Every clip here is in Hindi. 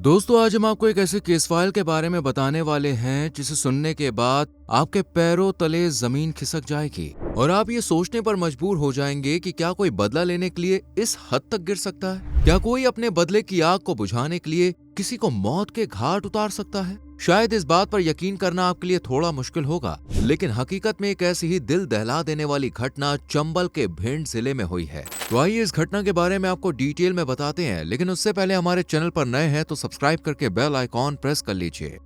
दोस्तों आज हम आपको एक ऐसे केस फाइल के बारे में बताने वाले हैं जिसे सुनने के बाद आपके पैरों तले जमीन खिसक जाएगी और आप ये सोचने पर मजबूर हो जाएंगे कि क्या कोई बदला लेने के लिए इस हद तक गिर सकता है। क्या कोई अपने बदले की आग को बुझाने के लिए किसी को मौत के घाट उतार सकता है। शायद इस बात पर यकीन करना आपके लिए थोड़ा मुश्किल होगा, लेकिन हकीकत में एक ऐसी ही दिल दहला देने वाली घटना चंबल के भिंड जिले में हुई है। तो आइए इस घटना के बारे में आपको डिटेल में बताते हैं, लेकिन उससे पहले हमारे चैनल पर नए हैं तो सब्सक्राइब करके बेल आइकॉन प्रेस कर लीजिए।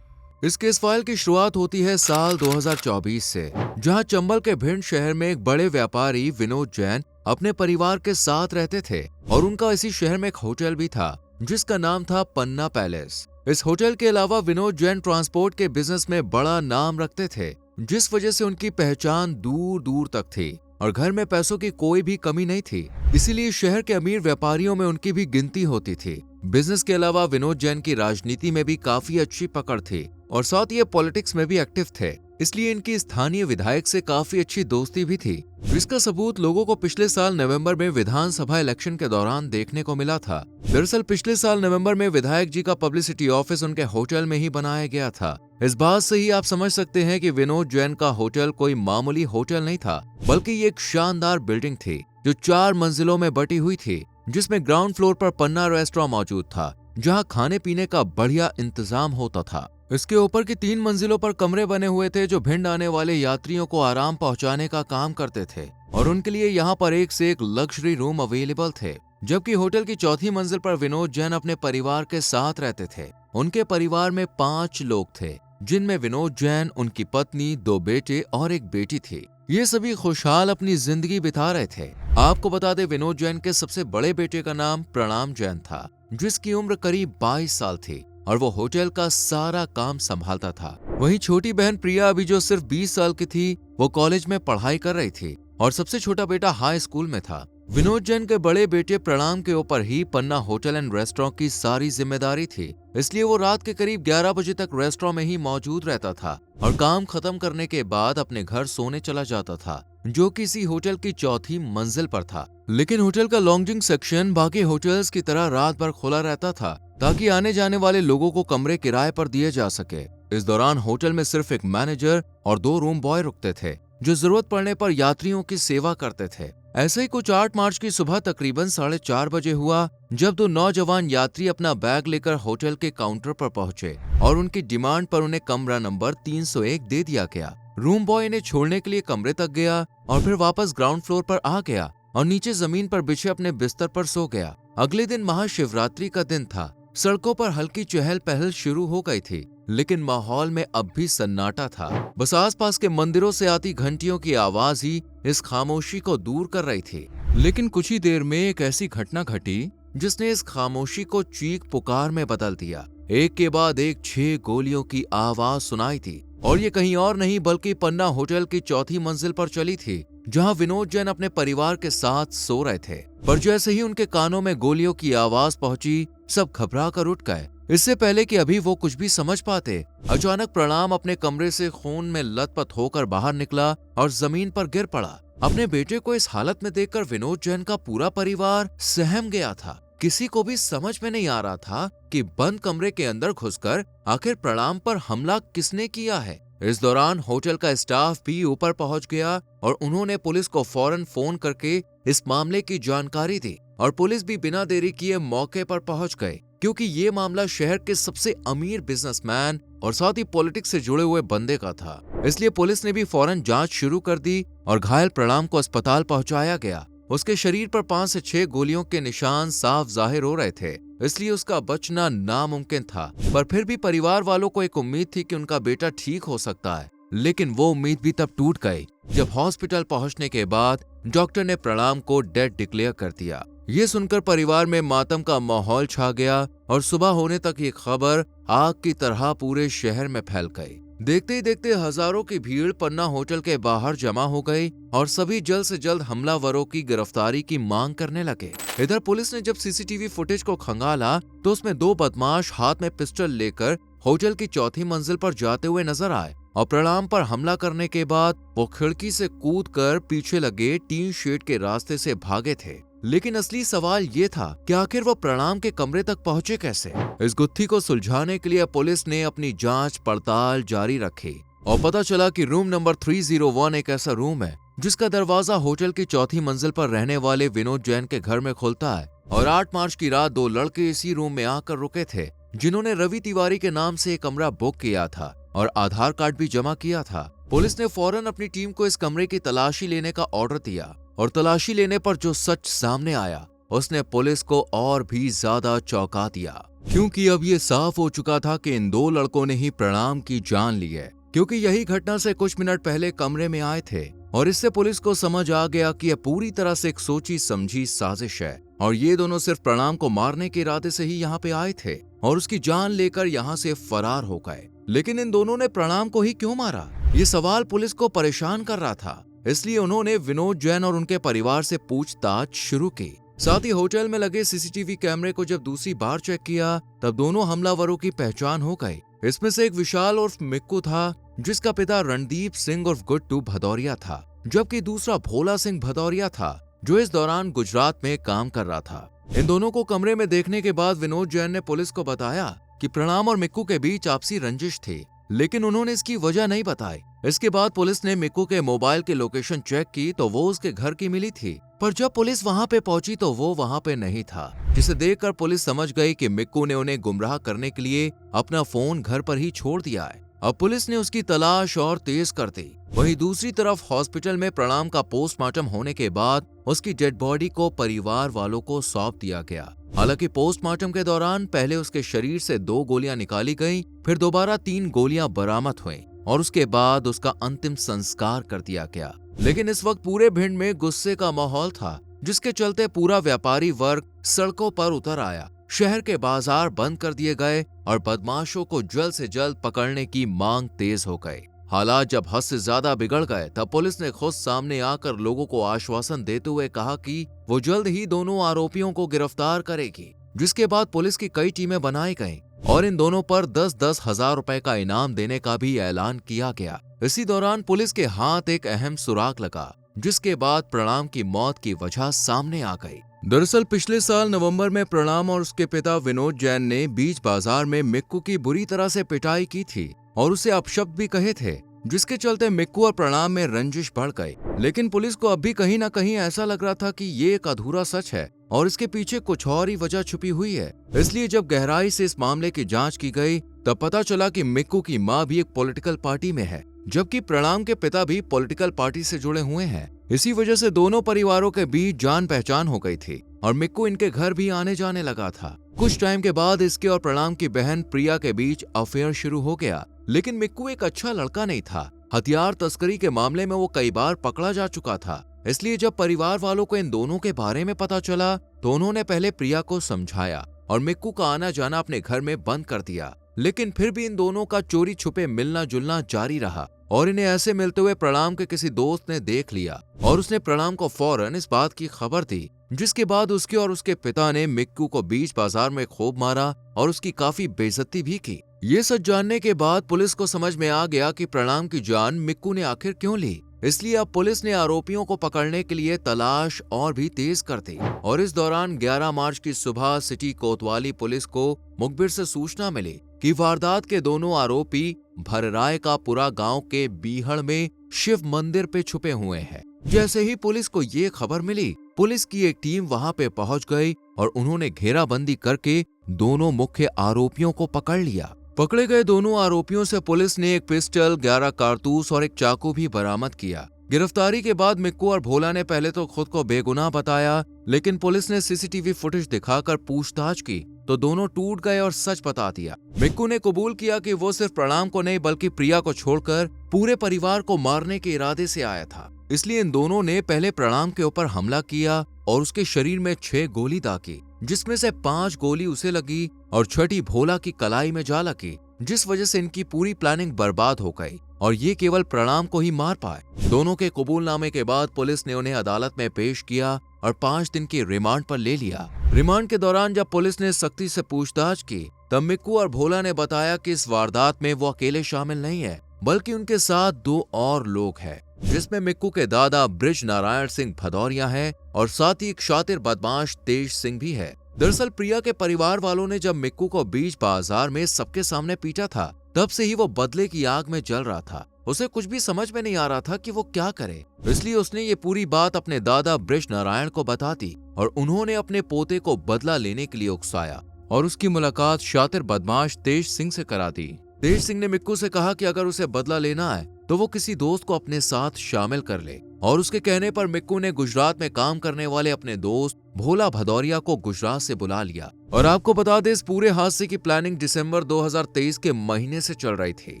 इस केस फाइल की शुरुआत होती है साल 2024 से, जहां चंबल के भिंड शहर में एक बड़े व्यापारी विनोद जैन अपने परिवार के साथ रहते थे और उनका इसी शहर में एक होटल भी था जिसका नाम था पन्ना पैलेस। इस होटल के अलावा विनोद जैन ट्रांसपोर्ट के बिजनेस में बड़ा नाम रखते थे, जिस वजह से उनकी पहचान दूर दूर तक थी और घर में पैसों की कोई भी कमी नहीं थी। इसीलिए शहर के अमीर व्यापारियों में उनकी भी गिनती होती थी। बिजनेस के अलावा विनोद जैन की राजनीति में भी काफी अच्छी पकड़ थी और साथ ही ये पॉलिटिक्स में भी एक्टिव थे, इसलिए इनकी स्थानीय विधायक से काफी अच्छी दोस्ती भी थी, जिसका सबूत लोगों को पिछले साल नवंबर में विधानसभा इलेक्शन के दौरान देखने को मिला था। दरअसल पिछले साल नवंबर में विधायक जी का पब्लिसिटी ऑफिस उनके होटल में ही बनाया गया था। इस बात से ही आप समझ सकते हैं कि विनोद जैन का होटल कोई मामूली होटल नहीं था, बल्कि ये एक शानदार बिल्डिंग थी जो 4 मंजिलों में बटी हुई थी, जिसमें ग्राउंड फ्लोर पर पन्ना रेस्टोरेंट मौजूद था, जहां खाने पीने का बढ़िया इंतजाम होता था। इसके ऊपर की 3 मंजिलों पर कमरे बने हुए थे जो भिंड आने वाले यात्रियों को आराम पहुंचाने का काम करते थे और उनके लिए यहाँ पर एक से एक लग्जरी रूम अवेलेबल थे। जबकि होटल की 4थी मंजिल पर विनोद जैन अपने परिवार के साथ रहते थे। उनके परिवार में 5 लोग थे, जिनमें विनोद जैन, उनकी पत्नी, 2 बेटे और एक बेटी थी। ये सभी खुशहाल अपनी जिंदगी बिता रहे थे। आपको बता दें, विनोद जैन के सबसे बड़े बेटे का नाम प्रणाम जैन था, जिसकी उम्र करीब 22 साल थी और वो होटल का सारा काम संभालता था। वहीं छोटी बहन प्रिया अभी जो सिर्फ 20 साल की थी, वो कॉलेज में पढ़ाई कर रही थी और सबसे छोटा बेटा हाई स्कूल में था। विनोद जैन के बड़े बेटे प्रणाम के ऊपर ही पन्ना होटल एंड रेस्टोरेंट की सारी जिम्मेदारी थी, इसलिए वो रात के करीब 11 बजे तक रेस्टोरेंट में ही मौजूद रहता था और काम खत्म करने के बाद अपने घर सोने चला जाता था, जो किसी होटल की 4थी मंजिल पर था। लेकिन होटल का लॉन्जिंग सेक्शन बाकी होटल्स की तरह रात भर खुला रहता था, ताकि आने जाने वाले लोगों को कमरे किराए पर दिए जा सके। इस दौरान होटल में सिर्फ एक मैनेजर और 2 रूम बॉय रुकते थे, जो जरूरत पड़ने पर यात्रियों की सेवा करते थे। ऐसे ही कुछ 8 मार्च की सुबह तकरीबन 4:30 बजे हुआ, जब 2 नौजवान यात्री अपना बैग लेकर होटल के काउंटर पर पहुंचे और उनकी डिमांड पर उन्हें कमरा नंबर 301 दे दिया गया। रूम बॉय इन्हें छोड़ने के लिए कमरे तक गया और फिर वापस ग्राउंड फ्लोर पर आ गया और नीचे जमीन पर बिछे अपने बिस्तर पर सो गया। अगले दिन महाशिवरात्रि का दिन था। सड़कों पर हल्की चहल पहल शुरू हो गई थी, लेकिन माहौल में अब भी सन्नाटा था। बस आसपास के मंदिरों से आती घंटियों की आवाज ही इस खामोशी को दूर कर रही थी। लेकिन कुछ ही देर में एक ऐसी घटना घटी जिसने इस खामोशी को चीख पुकार में बदल दिया। एक के बाद एक 6 गोलियों की आवाज सुनाई थी और ये कहीं और नहीं बल्कि पन्ना होटल की 4थी मंजिल पर चली थी, जहां विनोद जैन अपने परिवार के साथ सो रहे थे। पर जैसे ही उनके कानों में गोलियों की आवाज पहुंची, सब घबरा कर उठ गए। इससे पहले कि अभी वो कुछ भी समझ पाते, अचानक प्रणाम अपने कमरे से खून में लथपथ होकर बाहर निकला और जमीन पर गिर पड़ा। अपने बेटे को इस हालत में देखकर विनोद जैन का पूरा परिवार सहम गया था। किसी को भी समझ में नहीं आ रहा था कि बंद कमरे के अंदर घुसकर आखिर प्रणाम पर हमला किसने किया है। इस दौरान होटल का स्टाफ भी ऊपर पहुंच गया और उन्होंने पुलिस को फौरन फोन करके इस मामले की जानकारी दी और पुलिस भी बिना देरी किए मौके पर पहुंच गए, क्योंकि ये मामला शहर के सबसे अमीर बिजनेसमैन और साथ ही पॉलिटिक्स से जुड़े हुए बंदे का था। इसलिए पुलिस ने भी फौरन जांच शुरू कर दी और घायल प्रणाम को अस्पताल पहुंचाया गया। उसके शरीर पर 5 से 6 गोलियों के निशान साफ जाहिर हो रहे थे, इसलिए उसका बचना नामुमकिन था। पर फिर भी परिवार वालों को एक उम्मीद थी कि उनका बेटा ठीक हो सकता है, लेकिन वो उम्मीद भी तब टूट गई जब हॉस्पिटल पहुंचने के बाद डॉक्टर ने प्रणाम को डेड डिक्लेयर कर दिया। ये सुनकर परिवार में मातम का माहौल छा गया और सुबह होने तक ये खबर आग की तरह पूरे शहर में फैल गई। देखते ही देखते हजारों की भीड़ पन्ना होटल के बाहर जमा हो गई और सभी जल्द से जल्द हमलावरों की गिरफ्तारी की मांग करने लगे। इधर पुलिस ने जब सीसीटीवी फुटेज को खंगाला तो उसमें 2 बदमाश हाथ में पिस्टल लेकर होटल की 4थी मंजिल पर जाते हुए नजर आए और प्रणाम पर हमला करने के बाद वो खिड़की से कूदकर पीछे लगे टीन शेड के रास्ते से भागे थे। लेकिन असली सवाल ये था कि आखिर वो प्रणाम के कमरे तक पहुंचे कैसे। इस गुत्थी को सुलझाने के लिए पुलिस ने अपनी जांच पड़ताल जारी रखी और पता चला कि रूम नंबर 301 एक ऐसा रूम है जिसका दरवाजा होटल की चौथी मंजिल पर रहने वाले विनोद जैन के घर में खुलता है और 8 मार्च की रात 2 लड़के इसी रूम में आकर रुके थे जिन्होंने रवि तिवारी के नाम से एक कमरा बुक किया था और आधार कार्ड भी जमा किया था। पुलिस ने फौरन अपनी टीम को इस कमरे की तलाशी लेने का ऑर्डर दिया और तलाशी लेने पर जो सच सामने आया उसने पुलिस को और भी ज्यादा चौंका दिया, क्योंकि अब ये साफ हो चुका था कि इन 2 लड़कों ने ही प्रणाम की जान ली है, क्योंकि यही घटना से कुछ मिनट पहले कमरे में आए थे और इससे पुलिस को समझ आ गया कि यह पूरी तरह से एक सोची समझी साजिश है और ये दोनों सिर्फ प्रणाम को मारने के इरादे से ही यहाँ पे आए थे और उसकी जान लेकर यहाँ से फरार हो गए। लेकिन इन दोनों ने प्रणाम को ही क्यों मारा, ये सवाल पुलिस को परेशान कर रहा था। इसलिए उन्होंने विनोद जैन और उनके परिवार से पूछताछ शुरू की। साथ ही होटल में लगे सीसीटीवी कैमरे को जब दूसरी बार चेक किया तब दोनों हमलावरों की पहचान हो गई। इसमें से एक विशाल उर्फ मिक्कू था जिसका पिता रणदीप सिंह उर्फ गुड्डू भदौरिया था, जबकि दूसरा भोला सिंह भदौरिया था जो इस दौरान गुजरात में काम कर रहा था। इन दोनों को कमरे में देखने के बाद विनोद जैन ने पुलिस को बताया कि प्रणाम और मिक्कू के बीच आपसी रंजिश थी, लेकिन उन्होंने इसकी वजह नहीं बताई। इसके बाद पुलिस ने मिक्कू के मोबाइल की लोकेशन चेक की तो वो उसके घर की मिली थी, पर जब पुलिस वहां पे पहुंची तो वो वहां पे नहीं था, जिसे देखकर पुलिस समझ गई कि मिक्कू ने उन्हें गुमराह करने के लिए अपना फोन घर पर ही छोड़ दिया है। अब पुलिस ने उसकी तलाश और तेज कर दी। वहीं दूसरी तरफ हॉस्पिटल में प्रणाम का पोस्टमार्टम होने के बाद उसकी डेड बॉडी को परिवार वालों को सौंप दिया गया। हालांकि पोस्टमार्टम के दौरान पहले उसके शरीर से 2 गोलियां निकाली गईं, फिर दोबारा 3 गोलियां बरामद हुईं और उसके बाद उसका अंतिम संस्कार कर दिया गया। लेकिन इस वक्त पूरे भिंड में गुस्से का माहौल था, जिसके चलते पूरा व्यापारी वर्ग सड़कों पर उतर आया। शहर के बाजार बंद कर दिए गए और बदमाशों को जल्द से जल्द पकड़ने की मांग तेज हो गई। हालात जब हद से ज्यादा बिगड़ गए तब पुलिस ने खुद सामने आकर लोगों को आश्वासन देते हुए कहा कि वो जल्द ही दोनों आरोपियों को गिरफ्तार करेगी, जिसके बाद पुलिस की कई टीमें बनाई गईं और इन दोनों पर 10-10 हजार रुपए का इनाम देने का भी ऐलान किया गया। इसी दौरान पुलिस के हाथ एक अहम सुराग लगा, जिसके बाद प्रणाम की मौत की वजह सामने आ गई। दरअसल पिछले साल नवंबर में प्रणाम और उसके पिता विनोद जैन ने बीच बाजार में मिक्कू की बुरी तरह से पिटाई की थी और उसे अपशब्द भी कहे थे, जिसके चलते मिक्कू और प्रणाम में रंजिश बढ़ गई। लेकिन पुलिस को अब भी कहीं न कहीं ऐसा लग रहा था कि ये एक अधूरा सच है और इसके पीछे कुछ और ही वजह छुपी हुई है। इसलिए जब गहराई से इस मामले की जांच की गई तब पता चला कि मिक्कू की मां भी एक पॉलिटिकल पार्टी में है, जबकि प्रणाम के पिता भी पॉलिटिकल पार्टी से जुड़े हुए हैं। इसी वजह से दोनों परिवारों के बीच जान पहचान हो गई थी और मिक्कू इनके घर भी आने जाने लगा था। कुछ टाइम के बाद इसके और प्रणाम की बहन प्रिया के बीच अफेयर शुरू हो गया, लेकिन मिक्कू एक अच्छा लड़का नहीं था। हथियार तस्करी के मामले में वो कई बार पकड़ा जा चुका था। इसलिए जब परिवार वालों को इन दोनों के बारे में पता चला तो उन्होंने पहले प्रिया को समझाया और मिक्कू का आना जाना अपने घर में बंद कर दिया। लेकिन फिर भी इन दोनों का चोरी छुपे मिलना जुलना जारी रहा और इन्हें ऐसे मिलते हुए प्रणाम के किसी दोस्त ने देख लिया और उसने प्रणाम को फौरन इस बात की खबर दी, जिसके बाद उसके और उसके पिता ने मिक्कू को बीच बाजार में खूब मारा और उसकी काफी बेइज्जती भी की। ये सच जानने के बाद पुलिस को समझ में आ गया कि प्रणाम की जान मिक्कू ने आखिर क्यों ली। इसलिए अब पुलिस ने आरोपियों को पकड़ने के लिए तलाश और भी तेज कर दी और इस दौरान 11 मार्च की सुबह सिटी कोतवाली पुलिस को मुखबिर से सूचना मिली कि वारदात के दोनों आरोपी भरराय का पुरा गांव के बीहड़ में शिव मंदिर पे छुपे हुए हैं। जैसे ही पुलिस को ये खबर मिली, पुलिस की एक टीम वहां पे पहुंच गई और उन्होंने घेराबंदी करके दोनों मुख्य आरोपियों को पकड़ लिया। पकड़े गए दोनों आरोपियों से पुलिस ने एक पिस्टल, 11 कारतूस और एक चाकू भी बरामद किया। गिरफ्तारी के बाद मिक्कू और भोला ने पहले तो खुद को बेगुनाह बताया, लेकिन पुलिस ने सीसीटीवी फुटेज दिखाकर पूछताछ की तो दोनों टूट गए और सच बता दिया। मिक्कू ने कबूल किया कि वो सिर्फ प्रणाम को नहीं बल्कि प्रिया को छोड़कर पूरे परिवार को मारने के इरादे से आया था। इसलिए इन दोनों ने पहले प्रणाम के ऊपर हमला किया और उसके शरीर में 6 गोली दागी, जिसमें से 5 गोली उसे लगी और 6ठी भोला की कलाई में जा लगी, जिस वजह से इनकी पूरी प्लानिंग बर्बाद हो गई और ये केवल प्रणाम को ही मार पाए। दोनों के कबूलनामे के बाद पुलिस ने उन्हें अदालत में पेश किया और 5 दिन की रिमांड पर ले लिया। रिमांड के दौरान जब पुलिस ने सख्ती से पूछताछ की तब मिक्कू और भोला ने बताया कि इस वारदात में वो अकेले शामिल नहीं है, बल्कि उनके साथ 2 और लोग हैं, जिसमें मिक्कू के दादा ब्रिज नारायण सिंह भदौरिया हैं और साथ ही एक शातिर बदमाश तेज सिंह भी है। दरअसल प्रिया के परिवार वालों ने जब मिक्कू को बीच बाजार में सबके सामने पीटा था, तब से ही वो बदले की आग में जल रहा था। उसे कुछ भी समझ में नहीं आ रहा था कि वो क्या करे, इसलिए उसने ये पूरी बात अपने दादा ब्रिज नारायण को बता दी और उन्होंने अपने पोते को बदला लेने के लिए उकसाया और उसकी मुलाकात शातिर बदमाश तेज सिंह से करा दी। तेज सिंह ने मिक्कू से कहा कि अगर उसे बदला लेना है तो वो किसी दोस्त को अपने साथ शामिल कर ले, और उसके कहने पर मिक्कू ने गुजरात में काम करने वाले अपने दोस्त भोला भदौरिया को गुजरात से बुला लिया। और आपको बता दें, इस पूरे हादसे की प्लानिंग दिसंबर 2023 के महीने से चल रही थी।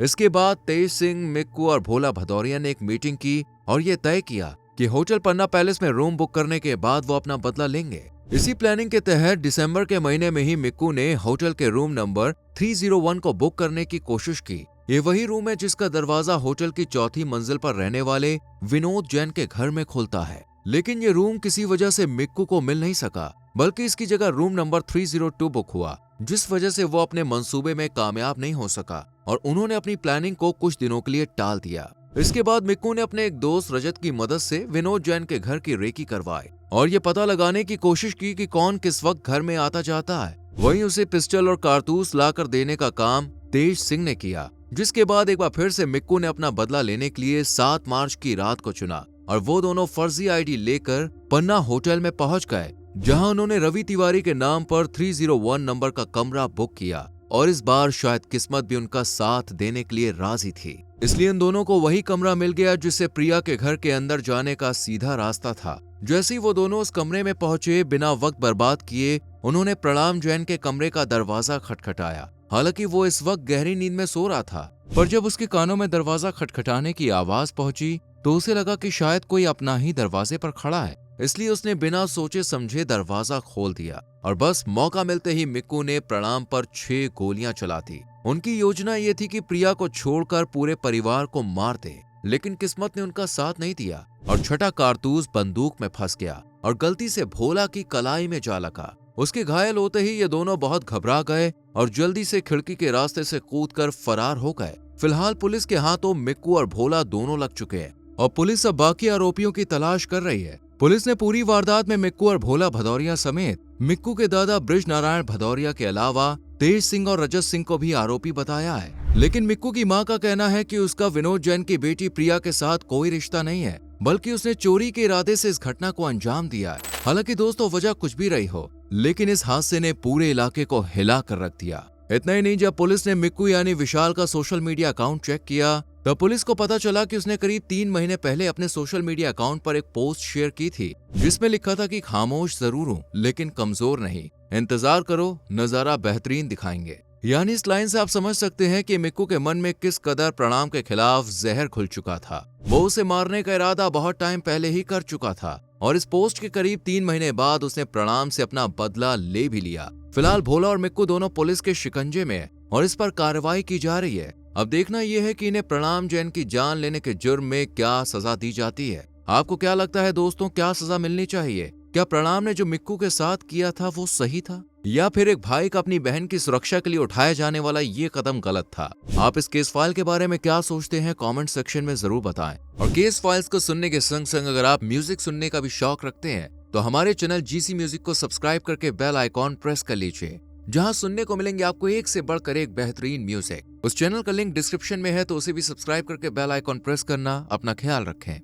इसके बाद तेज सिंह, मिक्कू और भोला भदौरिया ने एक मीटिंग की और ये तय किया कि होटल पन्ना पैलेस में रूम बुक करने के बाद वो अपना बदला लेंगे। इसी प्लानिंग के तहत दिसंबर के महीने में ही मिक्कू ने होटल के रूम नंबर 301 को बुक करने की कोशिश की। ये वही रूम है जिसका दरवाजा होटल की 4थी मंजिल पर रहने वाले विनोद जैन के घर में खुलता है। लेकिन ये रूम किसी वजह से मिक्कू को मिल नहीं सका, बल्कि इसकी जगह रूम नंबर 302 बुक हुआ, जिस वजह से वो अपने मंसूबे में कामयाब नहीं हो सका और उन्होंने अपनी प्लानिंग को कुछ दिनों के लिए टाल दिया। इसके बाद मिक्कू ने अपने एक दोस्त रजत की मदद से विनोद जैन के घर की रेकी करवाई और ये पता लगाने की कोशिश की कि कौन किस वक्त घर में आता जाता है। वहीं उसे पिस्टल और कारतूस लाकर देने का काम तेज सिंह ने किया, जिसके बाद एक बार फिर से मिक्कू ने अपना बदला लेने के लिए 7 मार्च की रात को चुना और वो दोनों फर्जी आईडी लेकर पन्ना होटल में पहुंच गए, जहां उन्होंने रवि तिवारी के नाम पर 301 नंबर का कमरा बुक किया। और इस बार शायद किस्मत भी उनका साथ देने के लिए राजी थी, इसलिए इन दोनों को वही कमरा मिल गया जिससे प्रिया के घर के अंदर जाने का सीधा रास्ता था। जैसे ही वो दोनों उस कमरे में पहुंचे, बिना वक्त बर्बाद किए उन्होंने प्रणाम जैन के कमरे का दरवाजा खटखटाया। हालांकि वो इस वक्त गहरी नींद में सो रहा था, पर जब उसके कानों में दरवाजा खटखटाने की आवाज पहुंची तो उसे लगा कि शायद कोई अपना ही दरवाजे पर खड़ा है, इसलिए उसने बिना सोचे समझे दरवाजा खोल दिया और बस मौका मिलते ही मिक्कू ने प्रणाम पर 6 गोलियां चला दी। उनकी योजना ये थी कि प्रिया को छोड़कर पूरे परिवार को मार दे, लेकिन किस्मत ने उनका साथ नहीं दिया और छठा कारतूस बंदूक में फंस गया और गलती से भोला की कलाई में जा लगा। उसके घायल होते ही ये दोनों बहुत घबरा गए और जल्दी से खिड़की के रास्ते से कूदकर फरार हो गए। फिलहाल पुलिस के हाथों मिक्कू और भोला दोनों लग चुके हैं और पुलिस अब बाकी आरोपियों की तलाश कर रही है। पुलिस ने पूरी वारदात में मिक्कू और भोला भदौरिया समेत मिक्कू के दादा ब्रिज नारायण भदौरिया के अलावा तेज सिंह और रजत सिंह को भी आरोपी बताया है। लेकिन मिक्कू की मां का कहना है कि उसका विनोद जैन की बेटी प्रिया के साथ कोई रिश्ता नहीं है, बल्कि उसने चोरी के इरादे से इस घटना को अंजाम दिया है। हालांकि दोस्तों, वजह कुछ भी रही हो, लेकिन इस हादसे ने पूरे इलाके को हिला कर रख दिया। इतना ही नहीं, जब पुलिस ने मिक्कू यानी विशाल का सोशल मीडिया अकाउंट चेक किया तब पुलिस को पता चला कि उसने करीब 3 महीने पहले अपने सोशल मीडिया अकाउंट पर एक पोस्ट शेयर की थी, जिसमें लिखा था कि खामोश जरूर हूँ लेकिन कमजोर नहीं, इंतजार करो, नजारा बेहतरीन दिखाएंगे। यानी इस लाइन से आप समझ सकते हैं कि मिक्कू के मन में किस कदर प्रणाम के खिलाफ जहर घुल चुका था। वो उसे मारने का इरादा बहुत टाइम पहले ही कर चुका था और इस पोस्ट के करीब 3 महीने बाद उसने प्रणाम से अपना बदला ले भी लिया। फिलहाल भोला और मिक्कू दोनों पुलिस के शिकंजे में है और इस पर कार्रवाई की जा रही है। अब देखना यह है कि इन्हें प्रणाम जैन की जान लेने के जुर्म में क्या सजा दी जाती है। आपको क्या लगता है दोस्तों, क्या सजा मिलनी चाहिए? क्या प्रणाम ने जो मिक्कू के साथ किया था वो सही था, या फिर एक भाई का अपनी बहन की सुरक्षा के लिए उठाया जाने वाला ये कदम गलत था? आप इस केस फाइल के बारे में क्या सोचते हैं, कमेंट सेक्शन में जरूर बताएं। और केस फाइल्स को सुनने के संग संग अगर आप म्यूजिक सुनने का भी शौक रखते हैं तो हमारे चैनल जीसी म्यूजिक को सब्सक्राइब करके बेल आइकॉन प्रेस कर लीजिए, जहां सुनने को मिलेंगे आपको एक से बढ़कर एक बेहतरीन म्यूजिक। उस चैनल का लिंक डिस्क्रिप्शन में है, तो उसे भी सब्सक्राइब करके बेल आइकॉन प्रेस करना। अपना ख्याल रखें।